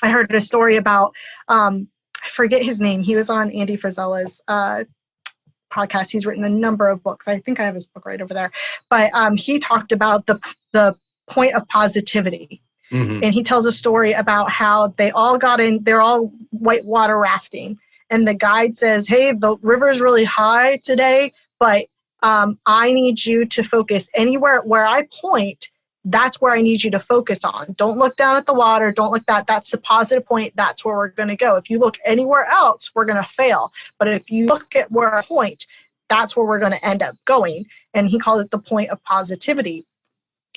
I heard a story about, I forget his name. He was on Andy Frisella's podcast. He's written a number of books. I think I have his book right over there. But he talked about the point of positivity. And he tells a story about how they all got in, they're all whitewater rafting. And the guide says, hey, the river's really high today, but I need you to focus anywhere where I point. That's where I need you to focus on. Don't look down at the water. Don't look that's the positive point. That's where we're going to go. If you look anywhere else, we're going to fail. But if you look at where I point, that's where we're going to end up going. And he called it the point of positivity.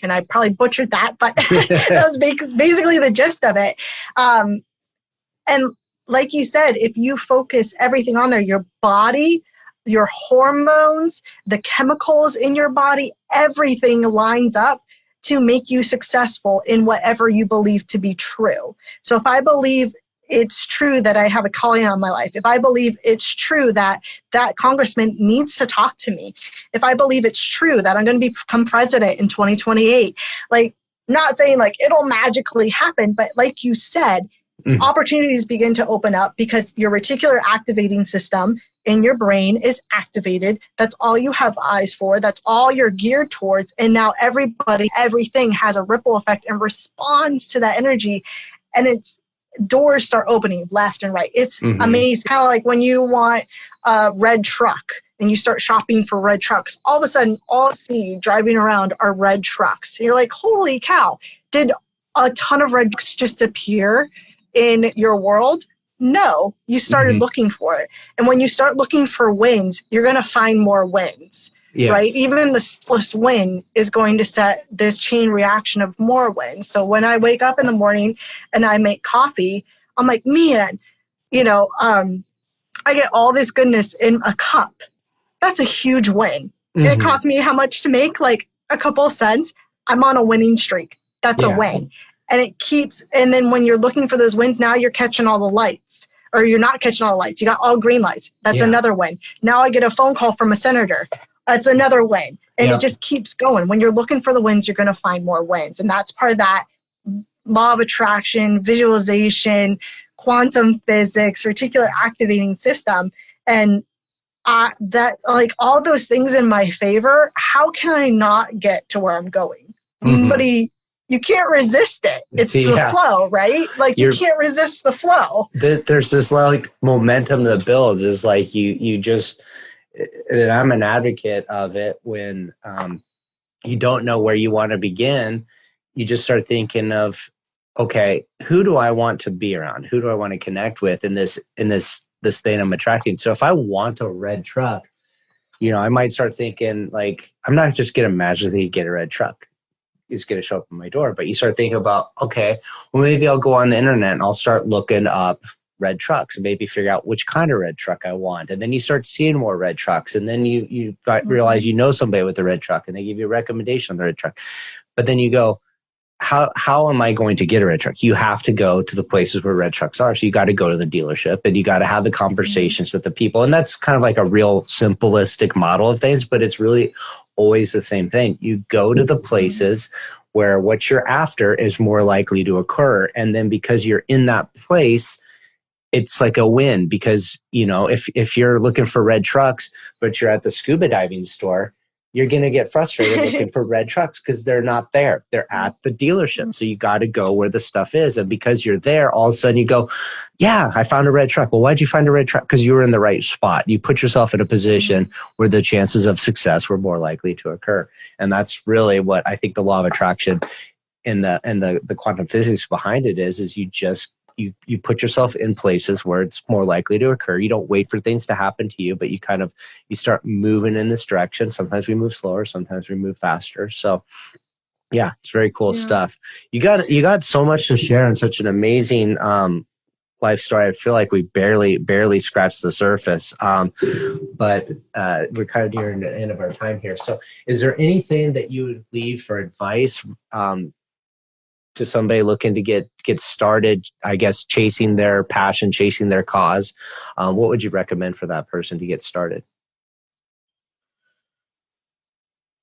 And I probably butchered that, but that was basically the gist of it. And like you said, if you focus everything on there, your body, your hormones, the chemicals in your body, everything lines up to make you successful in whatever you believe to be true. So if I believe it's true that I have a calling on my life, if I believe it's true that that congressman needs to talk to me, if I believe it's true that I'm going to become president in 2028, like, not saying like it'll magically happen, but like you said, opportunities begin to open up because your reticular activating system in your brain is activated. That's all you have eyes for. That's all you're geared towards. And now everything has a ripple effect and responds to that energy. And doors start opening left and right. It's amazing. Kind of like when you want a red truck and you start shopping for red trucks, all of a sudden all you see driving around are red trucks. And you're like, holy cow, did a ton of red trucks just appear in your world? No, you started looking for it. And when you start looking for wins, you're going to find more wins. right? Yes. Even the smallest win is going to set this chain reaction of more wins. So when I wake up in the morning and I make coffee, I'm like, man, I get all this goodness in a cup. That's a huge win. And it cost me how much to make? Like a couple of cents. I'm on a winning streak. That's a win. And then when you're looking for those wins, now you're catching all the lights, or you're not catching all the lights. You got all green lights. That's another win. Now I get a phone call from a senator. That's another win. And it just keeps going. When you're looking for the wins, you're going to find more wins. And that's part of that law of attraction, visualization, quantum physics, reticular activating system. And that, like, all those things in my favor, how can I not get to where I'm going? You can't resist it. It's the flow, right? Like, you can't resist the flow. There's this like momentum that builds. Is like you just, and I'm an advocate of it. When you don't know where you want to begin, you just start thinking of, okay, who do I want to be around? Who do I want to connect with in this thing I'm attracting? So if I want a red truck, I might start thinking, like, I'm not just going to magically get a red truck. It's going to show up in my door. But you start thinking about, okay, well, maybe I'll go on the internet and I'll start looking up red trucks and maybe figure out which kind of red truck I want. And then you start seeing more red trucks. And then you realize somebody with a red truck and they give you a recommendation on the red truck. But then you go, how am I going to get a red truck? You have to go to the places where red trucks are. So you got to go to the dealership and you got to have the conversations with the people. And that's kind of like a real simplistic model of things, but it's really always the same thing. You go to the places where what you're after is more likely to occur. And then because you're in that place, it's like a win, because, if you're looking for red trucks, but you're at the scuba diving store, you're going to get frustrated looking for red trucks because they're not there. They're at the dealership. So you got to go where the stuff is. And because you're there, all of a sudden you go, yeah, I found a red truck. Well, why'd you find a red truck? Because you were in the right spot. You put yourself in a position where the chances of success were more likely to occur. And that's really what I think the law of attraction and the quantum physics behind it is you just, you put yourself in places where it's more likely to occur. You don't wait for things to happen to you, but you start moving in this direction. Sometimes we move slower, sometimes we move faster. So yeah, it's very cool stuff. You got so much to share and such an amazing life story. I feel like we barely scratched the surface. But we're kind of nearing the end of our time here. So is there anything that you would leave for advice to somebody looking to get started, I guess, chasing their passion, chasing their cause? What would you recommend for that person to get started?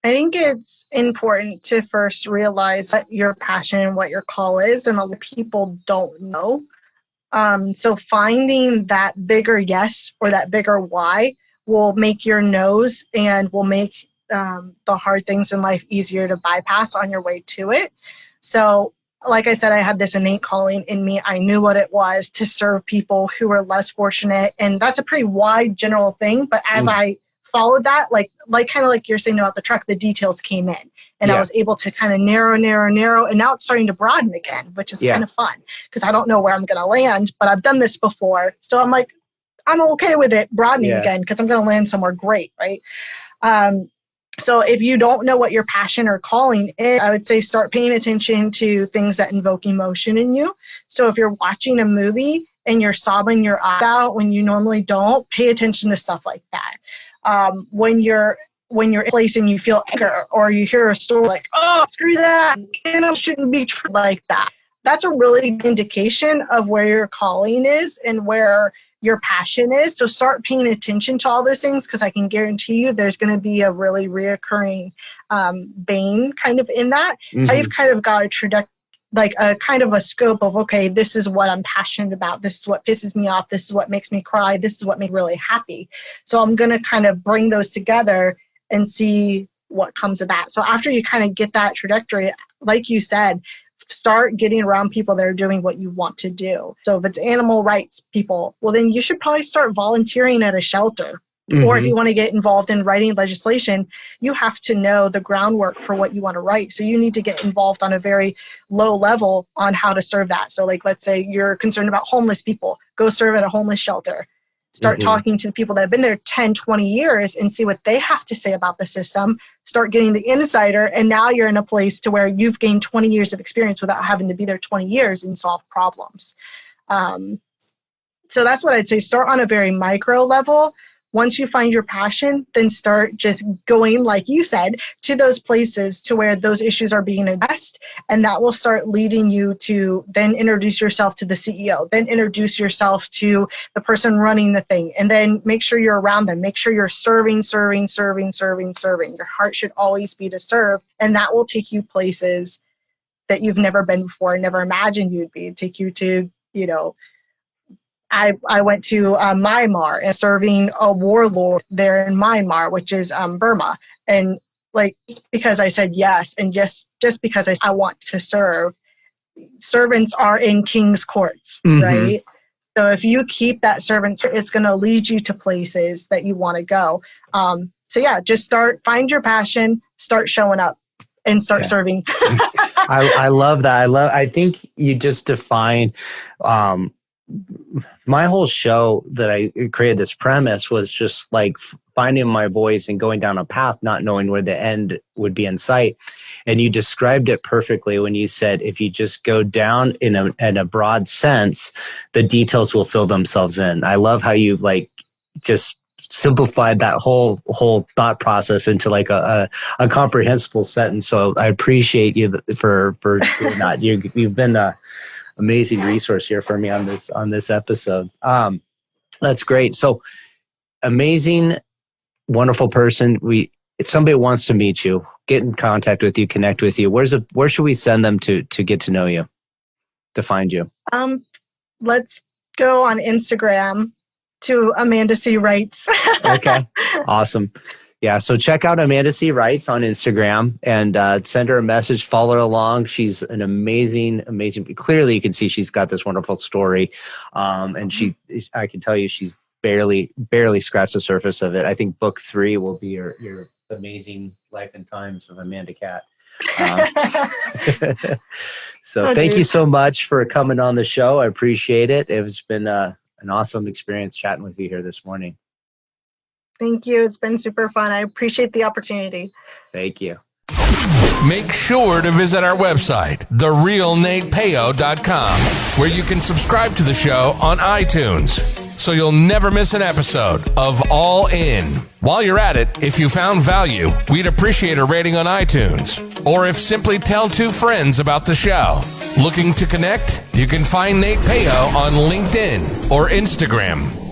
I think it's important to first realize what your passion and what your call is, and a lot of people don't know. So finding that bigger yes or that bigger why will make your no's and will make the hard things in life easier to bypass on your way to it. So like I said, I had this innate calling in me. I knew what it was to serve people who were less fortunate. And that's a pretty wide general thing. But as I followed that, like kind of like you're saying about the truck, the details came in. And I was able to kind of narrow. And now it's starting to broaden again, which is kind of fun because I don't know where I'm going to land, but I've done this before. So I'm like, I'm okay with it broadening again because I'm going to land somewhere great, right? So if you don't know what your passion or calling is, I would say start paying attention to things that invoke emotion in you. So if you're watching a movie and you're sobbing your eye out when you normally don't, pay attention to stuff like that. When you're in a place and you feel anger, or you hear a story like, oh, screw that, it shouldn't be true like that. That's a really good indication of where your calling is and where your passion is. So start paying attention to all those things, because I can guarantee you there's going to be a really reoccurring bane kind of in that. So you've kind of got a kind of a scope of, okay, this is what I'm passionate about. This is what pisses me off. This is what makes me cry. This is what makes me really happy. So I'm going to kind of bring those together and see what comes of that. So after you kind of get that trajectory, like you said, start getting around people that are doing what you want to do. So if it's animal rights people, well, then you should probably start volunteering at a shelter. Or if you want to get involved in writing legislation, you have to know the groundwork for what you want to write. So you need to get involved on a very low level on how to serve that. So like, let's say you're concerned about homeless people, go serve at a homeless shelter. Start talking to the people that have been there 10, 20 years and see what they have to say about the system. Start getting the insider. And now you're in a place to where you've gained 20 years of experience without having to be there 20 years and solve problems. So that's what I'd say. Start on a very micro level. Once you find your passion, then start just going, like you said, to those places to where those issues are being addressed. And that will start leading you to then introduce yourself to the CEO, then introduce yourself to the person running the thing, and then make sure you're around them. Make sure you're serving. Your heart should always be to serve. And that will take you places that you've never been before, never imagined you'd be. Take you to, I went to Myanmar and serving a warlord there in Myanmar, which is Burma. And just because I said yes, and just because I want to serve, servants are in king's courts, right? So if you keep that servant, it's going to lead you to places that you want to go. So yeah, just find your passion, start showing up, and start serving. I love that. I think you just defined, my whole show that I created, this premise was just like finding my voice and going down a path, not knowing where the end would be in sight. And you described it perfectly when you said, if you just go down in a broad sense, the details will fill themselves in. I love how you just simplified that whole thought process into a comprehensible sentence. So I appreciate you for doing that. You've been a amazing resource here for me on this episode. That's great. So amazing, wonderful person. If somebody wants to meet you, get in contact with you, connect with you, where should we send them to get to know you, to find you? Let's go on Instagram to Amanda C. Writes. Okay. Awesome. Yeah. So check out Amanda C. Writes on Instagram and send her a message, follow her along. She's an amazing, clearly you can see she's got this wonderful story. And I can tell you she's barely scratched the surface of it. I think book 3 will be your amazing life and times of Amanda Cat. So thank you so much for coming on the show. I appreciate it. It's been an awesome experience chatting with you here this morning. Thank you. It's been super fun. I appreciate the opportunity. Thank you. Make sure to visit our website, therealnatepeo.com, where you can subscribe to the show on iTunes, so you'll never miss an episode of All In. While you're at it, if you found value, we'd appreciate a rating on iTunes, or if simply tell 2 friends about the show. Looking to connect? You can find Nate Peo on LinkedIn or Instagram.